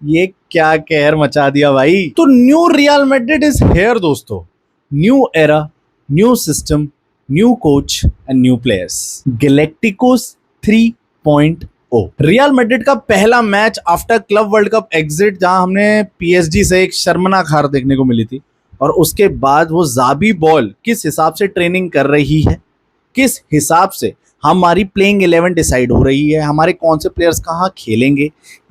ये क्या कहर मचा दिया भाई। तो new Real Madrid is here दोस्तों। New era, new system, new coach and new players. Galacticos 3.0। Real Madrid का पहला match after Club World Cup exit, जहां हमने पीएसजी से एक शर्मनाक हार देखने को मिली थी। और उसके बाद वो जाबी बॉल किस हिसाब से ट्रेनिंग कर रही है, किस हिसाब से हमारी प्लेइंग 11 डिसाइड हो रही है, हमारे कौन से प्लेयर्स कहाँ खेलेंगे,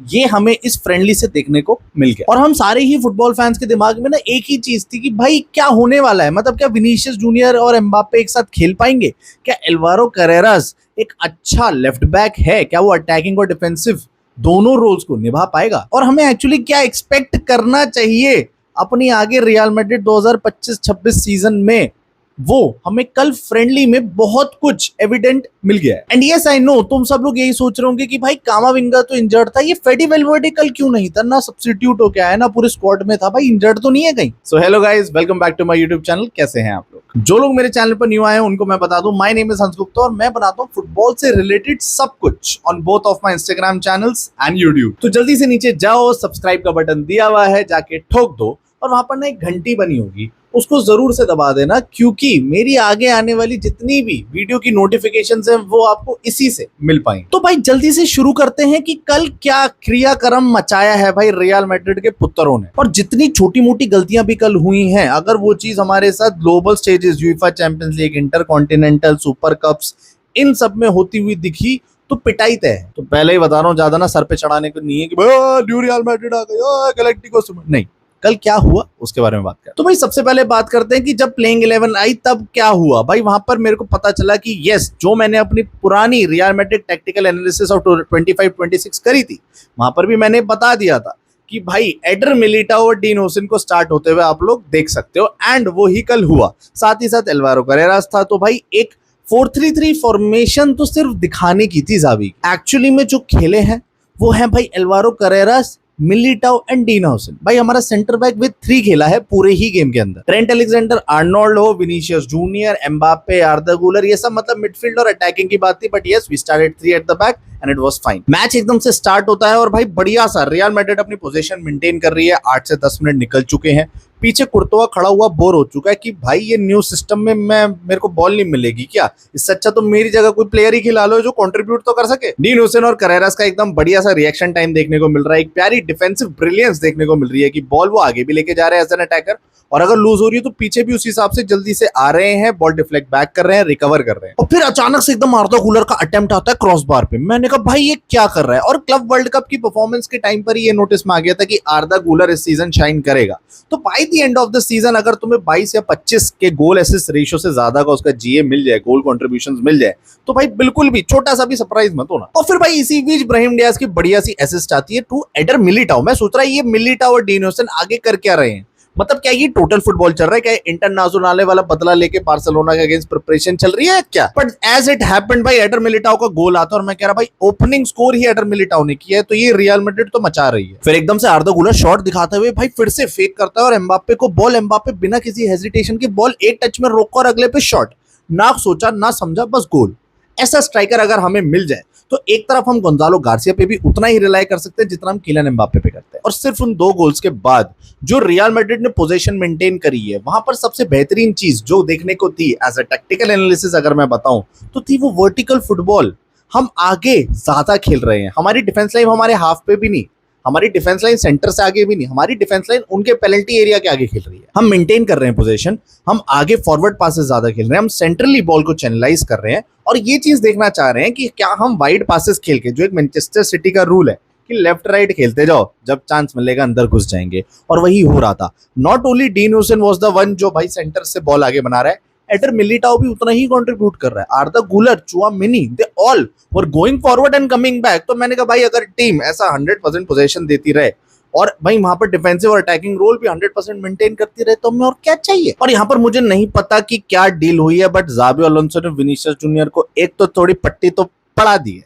ये हमें इस फ्रेंडली से देखने को मिल गया। और हम सारे ही फुटबॉल फैंस के दिमाग में ना एक ही चीज थी कि भाई क्या होने वाला है। मतलब क्या विनीशियस जूनियर और एम्बाप्पे एक साथ खेल पाएंगे? क्या एल्वारो करेरास एक अच्छा लेफ्ट बैक है? क्या वो अटैकिंग और डिफेंसिव दोनों रोल्स को निभा पाएगा? और हमें एक्चुअली क्या एक्सपेक्ट करना चाहिए अपनी आगे रियल मैड्रिड 2025-26 सीजन में, वो हमें कल फ्रेंडली में बहुत कुछ एविडेंट मिल गया है। एंड यस आई नो, तुम सब लोग यही सोच रहे होंगे कि भाई कामाविंगा तो इंजर्ड था, ये फेडी वेल्वर्डे कल क्यों नहीं था? ना सब्स्टिट्यूट हो क्या है, ना पूरे स्क्वाड में था, भाई इंजर्ड तो नहीं है कहीं? So hello guys, welcome back to my YouTube channel. कैसे हैं आप लोग? जो लोग मेरे चैनल पर न्यू आए हैं उनको मैं बता दूं, माय नेम इज हंस गुप्ता और मैं बनाता हूं फुटबॉल से रिलेटेड सब कुछ on both of my Instagram channels and YouTube. तो जल्दी से नीचे जाओ, सब्सक्राइब का बटन दिया हुआ है, जाके ठोक दो। और वहां पर ना एक घंटी बनी होगी, उसको जरूर से दबा देना, क्योंकि मेरी आगे आने वाली जितनी भी वीडियो की नोटिफिकेशंस हैं वो आपको इसी से मिल पाएंगी। तो भाई जल्दी से शुरू करते हैं कि कल क्या क्रियाक्रम मचाया है भाई रियल मैड्रिड के पुत्रों ने। और जितनी छोटी मोटी गलतियां भी कल हुई हैं, अगर वो चीज हमारे साथ global stages, UEFA champions league, intercontinental, super cups, इन सब में होती हुई दिखी तो पिटाई तय है। तो पहले ही बता रहा हूं, ज्यादा ना सर पे चढ़ाने को नहीं है कि भाई न्यू रियल मैड्रिड आ गई, गैलेक्टिकोस नहीं। कल क्या हुआ उसके बारे में बात करें। तो भाई सबसे पहले बात करते हैं कि जब प्लेइंग 11 आई तब क्या हुआ। भाई वहां पर मेरे को पता चला कि यस, जो मैंने अपनी पुरानी real Madrid tactical analysis of 25-26 करी थी, वहां पर भी मैंने बता दिया था कि भाई एडर मिलिटाओ और डीन होसन को स्टार्ट होते हुए आप लोग देख सकते हो। एंड वो ही कल हुआ। साथ ही साथ एल्वारो करेरास था। तो भाई एक 4-3-3 फॉर्मेशन तो सिर्फ दिखाने की थी जावी। एक्चुअली में जो खेले हैं वो है भाई Alvaro Carreras, Militão and dean हाउसन। भाई हमारा सेंटर बैक विद 3 खेला है पूरे ही गेम के अंदर। ट्रेंट अलेक्जेंडर आर्नोल्ड हो, विनीशियस जूनियर, एम्बाप्पे, आर्दा गुलर, ये सब मतलब मिडफील्ड और अटैकिंग की बात थी। But yes, we started 3 at the back and it was fine. Match एकदम से स्टार्ट होता है और भाई बढ़िया सा रियल मैड्रिड अपनी पोजीशन मेंटेन कर रही है। 8 से 10 मिनट निकल चुके हैं। पीछे कुर्तोवा खड़ा हुआ बोर हो चुका है कि भाई ये न्यू सिस्टम में मेरे को बॉल नहीं मिलेगी क्या? इससे अच्छा तो मेरी जगह कोई प्लेयर ही खिला लो जो कंट्रीब्यूट तो कर सके। डीन हुसैन और करेरास का एकदम बढ़िया सा रिएक्शन टाइम देखने को मिल रहा है। एक प्यारी डिफेंसिव ब्रिलियंस देखने को मिल रही है कि बॉल वो आगे भी लेके जा रहे हैं एज एन अटैकर, और अगर लूज हो रही है तो पीछे भी उसी हिसाब से जल्दी से आ रहे हैं, बॉल डिफ्लेक्ट बैक कर रहे हैं, रिकवर कर रहे हैं। और फिर अचानक से एकदम आर्दा गुलर का अटेम्प्ट आता है क्रॉस बार पे। मैंने कहा भाई ये क्या कर रहा है? और क्लब वर्ल्ड कप की परफॉर्मेंस के टाइम पर ही ये नोटिस में आ गया था कि आर्दा गुलर इस सीजन शाइन करेगा। तो by the end of the season अगर तुम्हें 22 या 25 के गोल एसिस्ट रेशियो से ज्यादा का उसका जीए मिल जाए, गोल कंट्रीब्यूशंस मिल जाए, तो भाई बिल्कुल भी छोटा सा भी सरप्राइज मत होना। और फिर भाई इसी बीच ब्राहिम डियाज की बढ़िया सी असिस्ट आती है टू एडर मिलिटाओ। मैं सोच रहा है ये मिलिटाओ और डीन हुसैन आगे कर क्या रहे हैं? मतलब क्या ये टोटल फुटबॉल चल रहा है? क्या इंटरनेशनल वाला बदला लेके बार्सिलोना के अगेंस्ट प्रिपरेशन चल रही है क्या? बट एज इट हैपेंड भाई एडर मिलिटाओ का गोल आता है और मैं कह रहा भाई ओपनिंग स्कोर ही एडर मिलिटाओ ने किया है, तो ये रियल मैड्रिड तो मचा रही है। फिर एकदम से आर्दा गुलर शॉट दिखाते हुए भाई फिर से फेक करता है और एम्बाप्पे को बॉल, एम्बाप्पे बिना किसी हेजिटेशन के बॉल एक टच में रोका और अगले पे शॉट। ना सोचा ना समझा, बस गोल। ऐसा स्ट्राइकर अगर हमें मिल जाए तो एक तरफ हम गोंजालो गार्सिया पे भी उतना ही रिलाई कर सकते हैं जितना हम किलियन एम्बाप्पे पे करते हैं। और सिर्फ उन 2 गोल्स के बाद जो रियल मैड्रिड ने पोजीशन मेंटेन करी है, वहां पर सबसे बेहतरीन चीज जो देखने को थी एज अ टैक्टिकल एनालिसिस अगर मैं बताऊं, तो थी वो वर्टिकल फुटबॉल। हम आगे ज्यादा खेल रहे हैं। हमारी डिफेंस लाइन हमारे हाफ पे भी नहीं, हमारी डिफेंस लाइन सेंटर से आगे भी नहीं, हमारी डिफेंस लाइन उनके पेनल्टी एरिया के आगे खेल रही है। हम मेंटेन कर रहे हैं पोजीशन, हम आगे फॉरवर्ड पासेस ज्यादा खेल रहे हैं, हम सेंट्रली बॉल को चैनलाइज कर रहे हैं। और ये चीज देखना चाह रहे हैं कि क्या हम वाइड पासेस खेल के, जो एक मैनचेस्टर सिटी का रूल है कि लेफ्ट राइट खेलते जाओ, जब चांस मिलेगा अंदर घुस जाएंगे, और वही हो रहा था। Not only dean Hussain was the one जो भाई सेंटर से बॉल आगे बना रहा है, एडर मिलिटाओ भी उतना ही कंट्रीब्यूट कर रहा है। आर्दा गुलर, Tchouameni, they all were going forward and coming back. तो मैंने कहा भाई अगर टीम ऐसा 100% पोजीशन देती रहे और भाई वहां पर डिफेंसिव और अटैकिंग रोल भी 100% मेंटेन करती रहे, तो हमें और क्या चाहिए? और यहाँ पर मुझे नहीं पता कि क्या डील हुई है, बट जाबी अलोंसो ने विनीशियस जूनियर को एक तो थोड़ी पट्टी तो पड़ा दी है।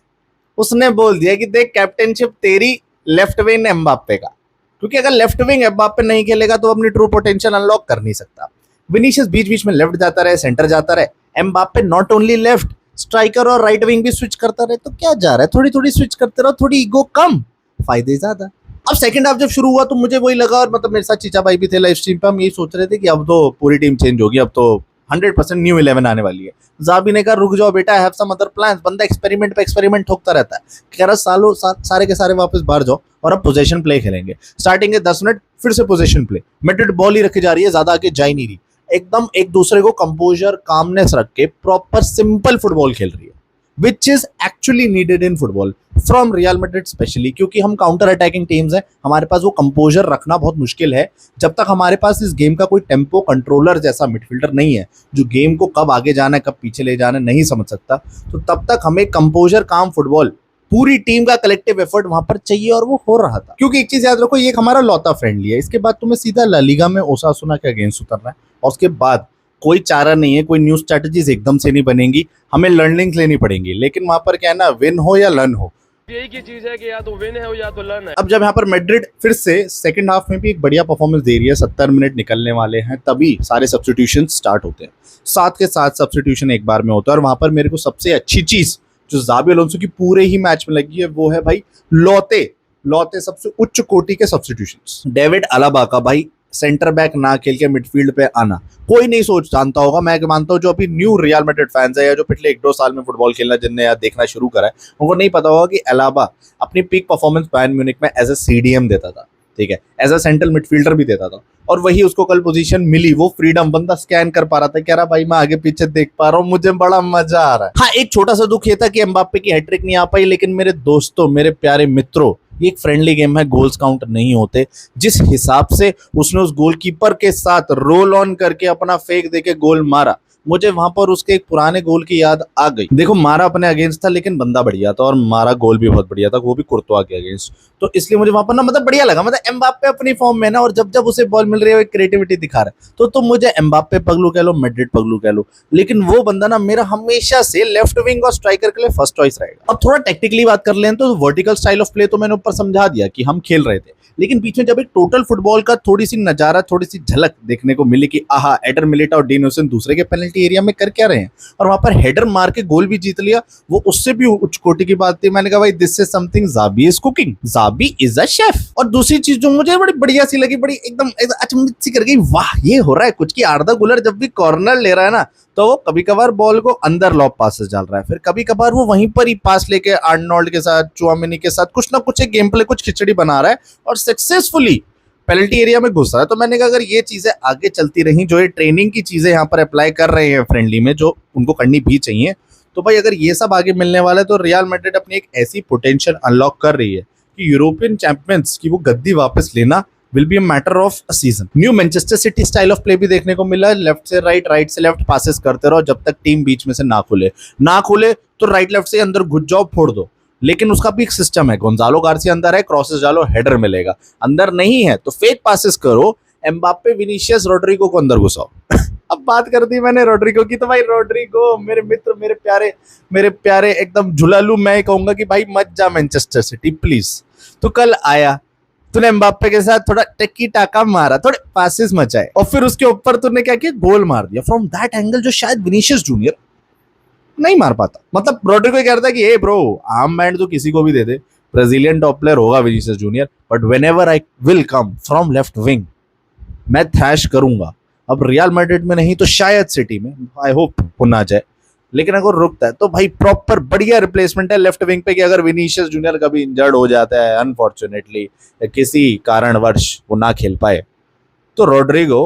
उसने बोल दिया कि देख कैप्टनशिप तेरी लेफ्ट विंग एम्बाप्पे का, क्योंकि अगर लेफ्ट विंग एम्बाप्पे नहीं खेलेगा तो अपनी ट्रू पोटेंशियल अनलॉक कर नहीं सकता। विनीशियस बीच बीच में लेफ्ट जाता रहे, सेंटर जाता रहे, Mbappe not only left, striker और राइट विंग भी स्विच करता रहे, तो क्या जा रहा है? थोड़ी थोड़ी स्विच करते रहो, थोड़ी ईगो कम, फायदे ज्यादा। अब सेकंड हाफ जब शुरू हुआ तो मुझे वही लगा, और मतलब मेरे साथ चीचा भाई भी थे लाइव स्ट्रीम पे, हम यही सोच रहे थे कि अब तो पूरी टीम चेंज होगी, अब तो 100% न्यू 11 आने वाली है। जाबी ने कहा रुक जाओ बेटा, I have some other plans. बंदा एक्सपेरिमेंट पे एक्सपेरिमेंट ठोकता रहता है, कह रहा सारे के सारे वापस बाहर जाओ और अब पोजीशन प्ले खेलेंगे। स्टार्टिंग के 10 मिनट फिर से पोजीशन प्ले, मैड्रिड बॉल ही रखी जा रही है, ज्यादा आगे जा ही नहीं रही, एकदम एक दूसरे को कंपोजर कामनेस रख के प्रॉपर सिंपल फुटबॉल खेल रही है, which is actually needed in football from real Madrid specially, क्योंकि हम काउंटर अटैकिंग टीम्स हैं, हमारे पास वो कंपोजर रखना बहुत मुश्किल है जब तक हमारे पास इस गेम का कोई टेम्पो कंट्रोलर जैसा मिडफील्डर नहीं है जो गेम को कब आगे जाना है कब पीछे ले जाना है नहीं समझ सकता। तो तब तक हमें कंपोजर काम फुटबॉल, पूरी टीम का कलेक्टिव एफर्ट वहां पर चाहिए, और वो हो रहा था। क्योंकि एक चीज याद रखो, ये हमारा लौता फ्रेंडली है, इसके बाद तुम्हें सीधा ला लीगा में ओसासुना के अगेंस्ट उतरना है, और उसके बाद कोई चारा नहीं है, कोई न्यू स्ट्रेटजीज एकदम से नहीं बनेंगी, हमें लर्निंग्स लेनी पड़ेंगी। लेकिन वहां पर क्या है ना, विन हो या लर्न हो, यही की चीज है कि या तो विन है या तो लर्न है। अब जब यहाँ पर मैड्रिड फिर से सेकंड हाफ में भी एक बढ़िया परफॉर्मेंस दे रही है, 70 मिनट निकलने वाले हैं, तभी सारे सब्स्टिट्यूशन स्टार्ट होते हैं, साथ के साथ सब्स्टिट्यूशन एक बार में होता है। और वहां पर मेरे को सबसे अच्छी चीज जो जाबी अलोंसो की पूरे ही मैच में लगी है वो है भाई लौते सबसे उच्च कोटि के सब्स्टिट्यूशंस। डेविड अलाबा का भाई सेंटर बैक ना खेल के मिडफील्ड पे आना, कोई नहीं सोच जानता होगा, मैं मानता हूँ जो अभी न्यू रियल मैड्रिड फैंस है या जो पिछले 1-2 साल में फुटबॉल खेलना जिनने यार देखना शुरू करा है, उनको नहीं पता होगा कि अलाबा अपनी पीक परफॉर्मेंस बायर्न म्यूनिख में एज ए सीडीएम देता था, ठीक है, एज अ सेंट्रल मिडफील्डर भी देता था, और वही उसको कल पोजीशन मिली, वो फ्रीडम, बंदा स्कैन कर पा रहा था, कह रहा भाई मैं आगे पीछे देख पा रहा हूँ, मुझे बड़ा मजा आ रहा है। हाँ, एक छोटा सा दुख ये था कि एम्बाप्पे की हैट्रिक नहीं आ पाई, लेकिन मेरे दोस्तों, मेरे प्यारे मित्रों, ये एक फ्रेंडली गेम है, गोल्स काउंट नहीं होते। जिस हिसाब से उसने उस गोलकीपर के साथ रोल ऑन करके अपना फेक देके गोल मारा, मुझे वहां पर उसके एक पुराने गोल की याद आ गई। देखो, मारा अपने अगेंस्ट था लेकिन बंदा बढ़िया था, और मारा गोल भी बहुत बढ़िया था, वो भी कुर्तुआ के अगेंस्ट, तो इसलिए मुझे वहां पर ना मतलब बढ़िया लगा। मतलब एम्बाप्पे अपनी फॉर्म में ना, और जब जब उसे बॉल मिल रही है वो क्रिएटिविटी दिखा रहा है, तो मुझे एम्बाप्पे पगलू कह लो, मैड्रिड पगलू कह लो, लेकिन वो बंदा ना मेरा हमेशा से लेफ्ट विंग और स्ट्राइकर के लिए फर्स्ट चॉइस रहेगा। अब थोड़ा टेक्निकली बात कर लें तो वर्टिकल स्टाइल ऑफ प्ले तो मैंने ऊपर समझा दिया कि हम खेल रहे थे, लेकिन बीच में जब एक टोटल फुटबॉल का थोड़ी सी नजारा, थोड़ी सी झलक देखने को मिली कि आहा, एडर मिलिटा और डीन हुसैन दूसरे के पेनल्टी एरिया में कर क्या रहे हैं, और वहां पर हेडर मार के गोल भी जीत लिया, वो उससे भी उच्च कोटि की बात थी। मैंने कहा भाई this is something, Xabi is cooking, Xabi is a chef. और दूसरी चीज जो मुझे बड़ी बढ़िया सी लगी, बड़ी एकदम अचंभित सी कर गई, वाह ये हो रहा है कुछ, कि आर्दा गुलर जब भी कॉर्नर ले रहा है ना, तो वो कभी कभार बॉल को अंदर लॉब पासेस डाल रहा है, फिर कभी कभार वो वहीं पर ही पास लेके आर्नोल्ड के साथ, चुआमिनी के साथ कुछ ना कुछ एक गेम प्ले, कुछ खिचड़ी बना रहा है, और सक्सेसफुली पेनल्टी एरिया में घुस रहा है। तो मैंने कहा अगर ये चीजें आगे चलती रही, जो ये ट्रेनिंग की चीजें यहाँ पर अप्लाई कर रहे हैं फ्रेंडली में, जो उनको करनी भी चाहिए, तो भाई अगर ये सब आगे मिलने वाला है तो रियल मैड्रिड अपनी एक ऐसी पोटेंशियल अनलॉक कर रही है कि यूरोपियन चैंपियंस की वो गद्दी वापस लेना will be a matter of a season. New Manchester city style of play भी देखने को मिला, लेफ्ट से राइट, राइट से लेफ्ट पासेस करते रहो जब तक टीम बीच में से ना खुले तो राइट लेफ्ट से अंदर घुस जाओ, फोड़ दो, लेकिन उसका भी एक सिस्टम है। गोंजालो गार्सिया अंदर है, क्रॉसेस डालो, हेडर मिलेगा, अंदर नहीं है तो फेक पासेस करो, एम्बाप्पे, विनीशियस, रोड्रिगो को अंदर घुसाओ। अब बात कर दी मैंने रोड्रिगो की, तो भाई रोड्रिगो मेरे मित्र, मेरे प्यारे एकदम झुलालू, मैं कहूंगा कि भाई मत जा मैनचेस्टर सिटी प्लीज। तो कल आया, तूने एम्बाप्पे के साथ थोड़ा टेक्की टाका मारा, थोड़े पासेस मचाए, और फिर उसके ऊपर तूने क्या किया, गोल मार दिया फ्रॉम दैट एंगल जो शायद विनीशियस जूनियर नहीं मार पाता। मतलब रोड्रिगो कह रहा था कि ए ब्रो, आर्म बैंड तो किसी को भी दे दे, ब्राजीलियन टॉप प्लेयर होगा Vinicius junior, but whenever I will come from left wing मैं थ्रैश करूंगा। अब रियल मैड्रिड में नहीं तो शायद सिटी में, आई होप वो ना जाए, लेकिन अगर रुकता है तो भाई प्रॉपर बढ़िया रिप्लेसमेंट है लेफ्ट विंग पे, कि अगर विनीशियस जूनियर कभी इंजर्ड हो जाता है अनफॉर्चुनेटली, या किसी कारणवश वो ना खेल पाए, तो रोड्रिगो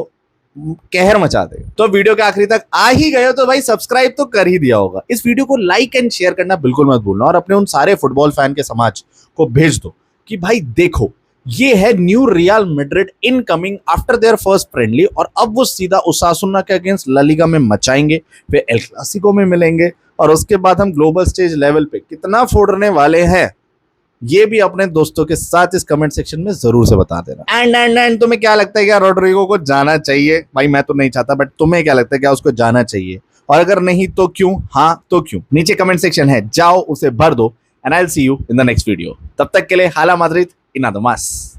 कहर मचा देगा। तो वीडियो के आखिरी तक आ ही गए हो तो भाई सब्सक्राइब तो कर ही दिया होगा। इस वीडियो को लाइक एंड शेयर करना बिल्कुल मत भूलना, और अपने उन सारे फुटबॉल फैन के समाज को भेज दो कि भाई देखो, ये है new Real Madrid incoming after their first friendly, और अब वो सीधा ओसासुना के अगेंस्ट ला लीगा में मचाएंगे, फिर एल क्लासिको में मिलेंगे, और उसके बाद हम ग्लोबल स्टेज लेवल पे कितना फोड़ने वाले हैं, ये भी अपने दोस्तों के साथ इस कमेंट सेक्शन में जरूर से बता देना। एंड तुम्हें क्या लगता है, क्या रोड्रिगो को जाना चाहिए? भाई मैं तो नहीं चाहता, बट तुम्हें क्या लगता है, क्या उसको जाना चाहिए? और अगर नहीं तो क्यों? हाँ तो क्यों? नीचे कमेंट सेक्शन है, जाओ उसे भर दो, and I will see you in the next video. तब तक के लिए हाला माद्रिद, इनादो मास।